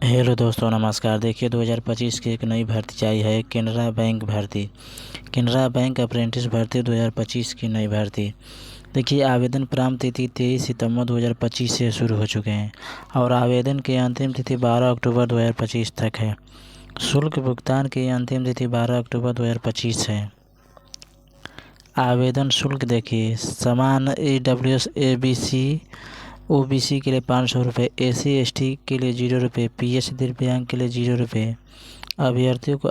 Hello दोस्तों, नमस्कार। देखिए 2025 की एक नई भर्ती आई है, केनरा बैंक भर्ती। केनरा बैंक अप्रेंटिस भर्ती 2025 की नई भर्ती। देखिए आवेदन प्रारंभ तिथि 23 सितंबर 2025 से शुरू हो चुके हैं और आवेदन की अंतिम तिथि 12 अक्टूबर 2025 तक है। शुल्क भुगतान की अंतिम तिथि 12 अक्टूबर 2025 है। आवेदन शुल्क देखिए, समान EWS ABC OBC के लिए 500 रुपये, SC ST के लिए 0 रुपये, PH दिव्यांग के लिए 0 रुपये। अभ्यर्थियों को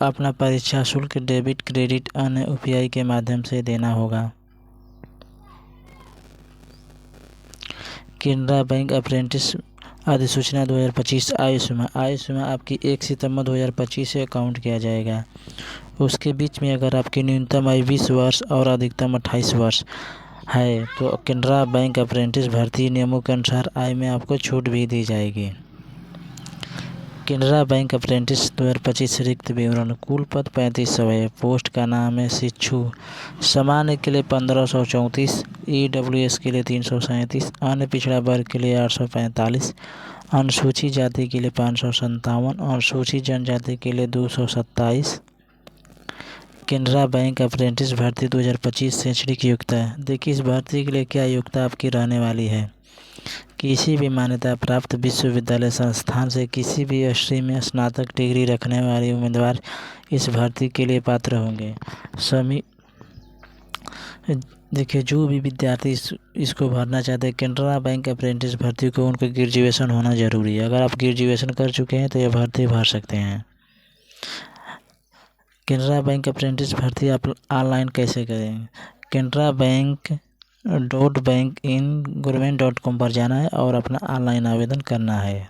अपना परीक्षा शुल्क डेबिट, क्रेडिट, अन्य UPI के माध्यम से देना होगा। केनरा बैंक अप्रेंटिस अधिसूचना 2025 आयु सीमा आपकी 1 सितंबर 2025 से काउंट किया जाएगा। उसके बीच में अगर आपकी न्यूनतम आयु 20 वर्ष और अधिकतम 28 वर्ष है तो केनरा बैंक अप्रेंटिस भर्ती नियमों के अनुसार आय में आपको छूट भी दी जाएगी। केनरा बैंक अप्रेंटिस 2025 रिक्त विवरण। कुल पद 3500 है। पोस्ट का नाम है शिक्षु। सामान्य के लिए 1534, EWS के लिए 337, अन्य पिछड़ा वर्ग के लिए 845, अनुसूचित जाति के लिए 557, अनुसूचित जनजाति के लिए 227। केनरा बैंक अप्रेंटिस भर्ती 2025 शैक्षणिक योग्यता। देखिए इस भर्ती के लिए क्या योग्यता आपकी रहने वाली है। किसी भी मान्यता प्राप्त विश्वविद्यालय संस्थान से किसी भी स्ट्रीम में स्नातक डिग्री रखने वाले उम्मीदवार इस भर्ती के लिए पात्र होंगे। देखिए जो भी विद्यार्थी इसको भरना चाहते हैं केनरा बैंक अप्रेंटिस भर्ती को, उनको ग्रेजुएशन होना ज़रूरी है। अगर आप ग्रेजुएशन कर चुके हैं तो यह भर्ती भर सकते हैं। केनरा बैंक अप्रेंटिस भर्ती आप ऑनलाइन कैसे करें। केनरा बैंक .bank.in.government.com पर जाना है और अपना ऑनलाइन आवेदन करना है।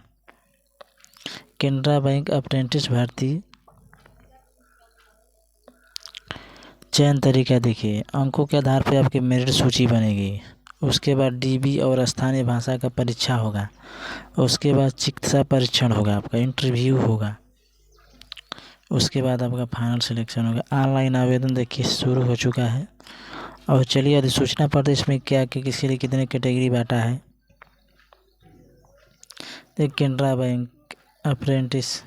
केनरा बैंक अप्रेंटिस भर्ती चयन तरीका देखिए, अंकों के आधार पर आपकी मेरिट सूची बनेगी। उसके बाद DB और स्थानीय भाषा का परीक्षा होगा। उसके बाद चिकित्सा परीक्षण होगा, आपका इंटरव्यू होगा। उसके बाद आपका फाइनल सिलेक्शन होगा। ऑनलाइन आवेदन देखिए शुरू हो चुका है। और चलिए अधिसूचना पढ़ते इसमें क्या किसके लिए कितने कैटेगरी बांटा है। देखिए केनरा बैंक अप्रेंटिस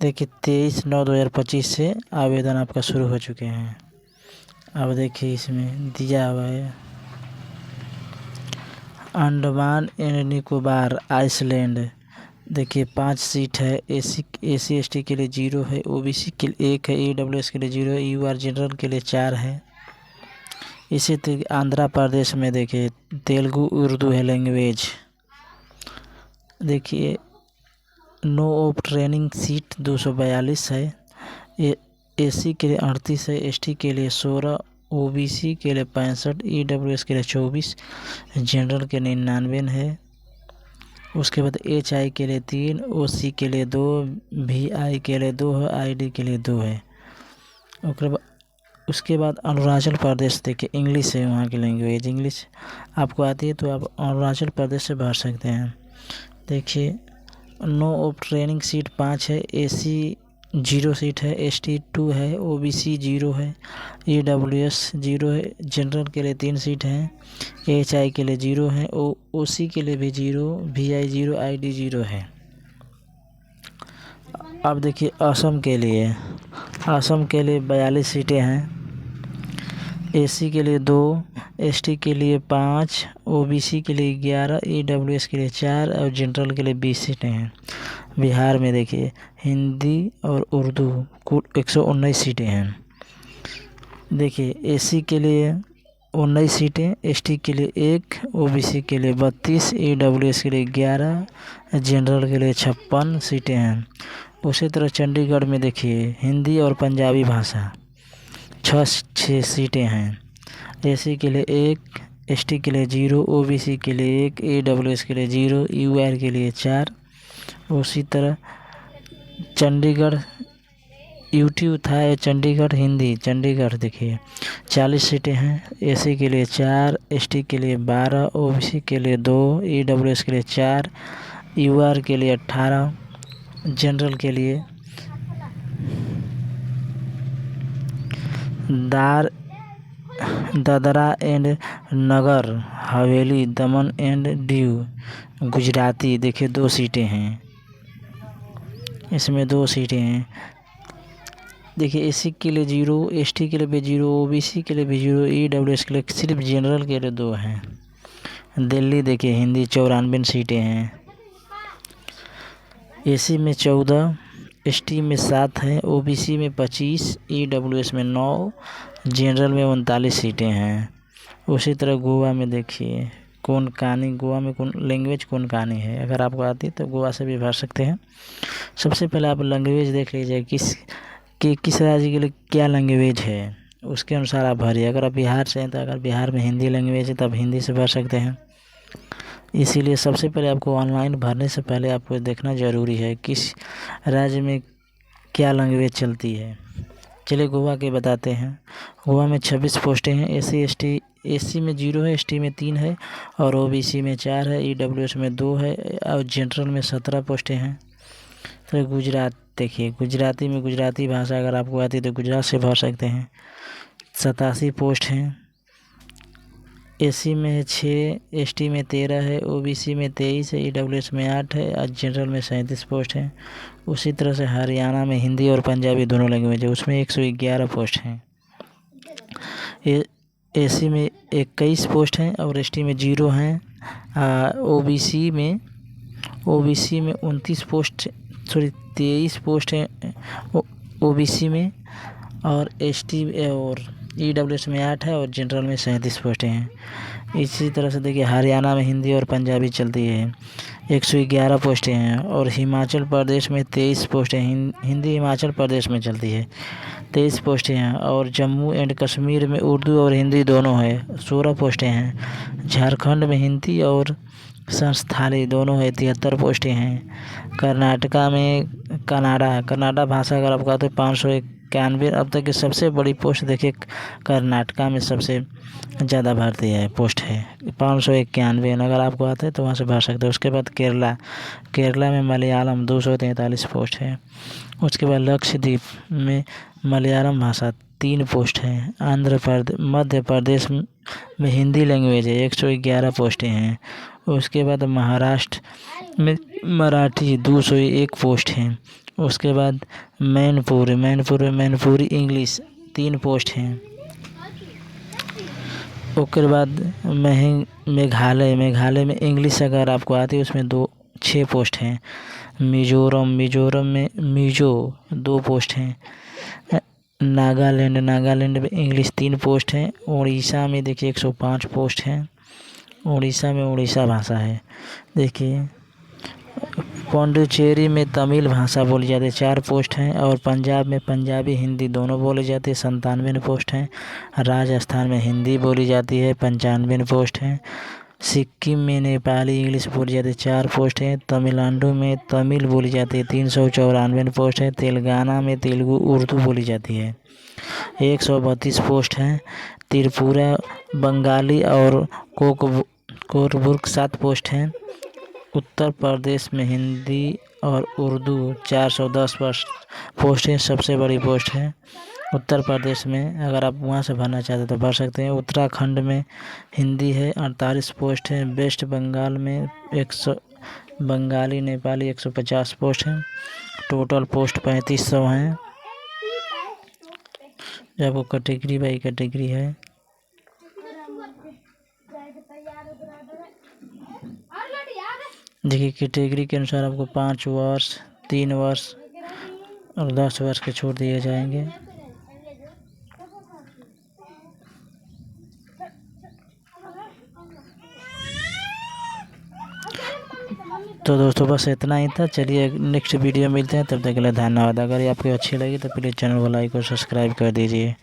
देखिए 23/9/2025 से आवेदन आपका शुरू हो चुके हैं। अब देखिए इसमें दिया हुआ है अंडमान एंड निकोबार आइसलैंड। देखिए 5 सीट है। SC ST के लिए 0 है, OBC के लिए 1 है, EWS के लिए 0 है, UR जनरल के लिए 4 है। इसी तरह आंध्र प्रदेश में देखिए तेलुगु उर्दू है लैंग्वेज। देखिए नो ऑफ ट्रेनिंग सीट 242 है। SC के लिए 38 है, ST के लिए 16, OBC के लिए 65, EWS के लिए 24, जनरल के लिए 99 है। उसके बाद HI के लिए 3, OC के लिए 2, VI के लिए 2 है, ID के लिए 2 है। उसके बाद अरुणाचल प्रदेश देखिए इंग्लिश है, वहाँ की लैंग्वेज इंग्लिश आपको आती है तो आप अरुणाचल प्रदेश से भर सकते हैं। देखिए नो ऑफ ट्रेनिंग सीट 5 है, SC 0 सीट है, ST 2 है, OBC 0 है, EWS 0 है, जनरल के लिए 3 सीट हैं, HI के लिए 0 है, OC के लिए भी 0, VI 0, ID 0 है। अब देखिए असम के लिए 42 सीटें हैं। SC के लिए 2, ST के लिए 5, OBC के लिए 11, EWS के लिए 4 और जनरल के लिए 20 सीटें हैं। बिहार में देखिए हिंदी और उर्दू कुल 119 सीटें हैं। देखिए SC के लिए 19 सीटें, ST के लिए 1, OBC के लिए 32, EWS के लिए 11, जनरल के लिए 56 सीटें हैं। उसी तरह चंडीगढ़ में देखिए हिंदी और पंजाबी भाषा 6 सीटें हैं। SC के लिए 1, ST के लिए 0, OBC के लिए 1, EWS के लिए 0, UR के लिए 4। उसी तरह चंडीगढ़ UT था, चंडीगढ़ हिंदी चंडीगढ़ देखिए 40 सीटें हैं। SC के लिए 4, ST के लिए 12, OBC के लिए 2, EWS के लिए 4, UR के लिए 18, जनरल के लिए Dadra and Nagar Haveli, Daman and Diu Gujarati. देखिए 2 सीटें हैं, इसमें 2 सीटें हैं। देखिए एसी के लिए 0, एसटी के लिए भी 0, ओबीसी के लिए भी 0, ईडब्ल्यूएस के लिए सिर्फ जनरल के लिए 2 हैं। दिल्ली देखिए हिंदी 94 सीटें हैं, एसी में 14, एसटी में 7 है, ओबीसी में 25, ईडब्ल्यूएस में 9, जनरल में 39 सीटें हैं। उसी तरह गोवा में देखिए कोनकानी, गोवा में कौन लैंग्वेज कोनकानी है। अगर आपको आती है तो गोवा से भी भर सकते हैं। सबसे पहले आप लैंग्वेज देख लीजिए किस राज्य के लिए क्या लैंग्वेज है, उसके अनुसार आप भरिए। अगर आप बिहार से हैं तो अगर बिहार में हिंदी लैंग्वेज है तब हिंदी से भर सकते हैं। इसीलिए सबसे पहले आपको ऑनलाइन भरने से पहले आपको देखना ज़रूरी है किस राज्य में क्या लैंग्वेज चलती है। चलिए गोवा के बताते हैं। गोवा में 26 पोस्टें हैं। एसी में 0 है, एसटी में 3 है और ओबीसी में 4 है, ईडब्ल्यूएस में 2 है और जनरल में 17 पोस्टें हैं। तो गुजरात देखिए, गुजराती में गुजराती भाषा अगर आपको आती है तो गुजरात से भर सकते हैं। 87 पोस्ट हैं। एसी में 6, एसटी में 13 है, ओबीसी में 23 है, ईडब्ल्यूएस में 8 है और जनरल में 37 पोस्ट हैं। उसी तरह से हरियाणा में हिंदी और पंजाबी दोनों लैंग्वेज है, उसमें 111 पोस्ट हैं। एसी में 21 पोस्ट हैं और एसटी में 0 हैं। ओबीसी में 23 पोस्ट हैं ओबीसी में और एसटी और ईडब्ल्यूएस में 8 है और जनरल में 37 पोस्टें हैं। इसी तरह से देखिए हरियाणा में हिंदी और पंजाबी चलती है, 111 पोस्टें हैं और हिमाचल प्रदेश में 23 पोस्टें हिंदी हिमाचल प्रदेश में चलती है, 23 पोस्टें हैं और जम्मू एंड कश्मीर में उर्दू और हिंदी दोनों है, 16 पोस्टें हैं। झारखंड में हिंदी और संस्थाली दोनों है, 73 पोस्टें हैं। कर्नाटका में कन्नाडा भाषा अगर आपको आते 591। अब तक की सबसे बड़ी पोस्ट देखिए कर्नाटका में सबसे ज़्यादा भर्ती है, पोस्ट है 591। अगर आपको आता है तो वहाँ से भर सकते हैं। उसके बाद केरला में मलयालम 243 पोस्ट है। उसके बाद लक्षद्वीप में मलयालम भाषा 3 पोस्ट है। मध्य प्रदेश में हिंदी लैंग्वेज है, 111 पोस्टें हैं। उसके बाद महाराष्ट्र में मराठी 201 पोस्ट हैं। उसके बाद मैनपुरी इंग्लिश 3 पोस्ट हैं। उसके बाद मेघालय में इंग्लिश अगर आपको आती है उसमें 6 पोस्ट हैं। मिजोरम में मिजो 2 पोस्ट हैं। नागालैंड में इंग्लिश 3 पोस्ट हैं। उड़ीसा में देखिए 105 पोस्ट हैं। उड़ीसा में उड़ीसा भाषा है। देखिए पौंडीचेरी में तमिल भाषा बोली जाती है, 4 पोस्ट हैं और पंजाब में पंजाबी हिंदी दोनों बोली जाती है, 97 पोस्ट हैं। राजस्थान में हिंदी बोली जाती है, 95 पोस्ट हैं। सिक्किम में नेपाली इंग्लिश बोली जाती है, 4 पोस्ट हैं। तमिलनाडु में तमिल बोली जाती है, 394 पोस्ट है। तेलंगाना में तेलुगु उर्दू बोली जाती है, 132 पोस्ट हैं। त्रिपुरा बंगाली और कोरबुर्ग 7 पोस्ट हैं। उत्तर प्रदेश में हिंदी और उर्दू 410 पोस्ट हैं, सबसे बड़ी पोस्ट है उत्तर प्रदेश में। अगर आप वहाँ से भरना चाहते हैं तो भर सकते हैं। उत्तराखंड में हिंदी है, 48 पोस्ट है। वेस्ट बंगाल में 100 बंगाली नेपाली 150 पोस्ट हैं। टोटल पोस्ट 3500 हैं। जब वो कैटेगरी बाई कैटेगरी है। देखिए कैटेगरी के अनुसार आपको 5 वर्ष, 3 वर्ष और 10 वर्ष के छूट दिए जाएंगे। तो दोस्तों बस इतना ही था। चलिए नेक्स्ट वीडियो मिलते हैं, तब तक के लिए धन्यवाद। अगर ये आपको अच्छी लगी तो प्लीज़ चैनल को लाइक और सब्सक्राइब कर दीजिए।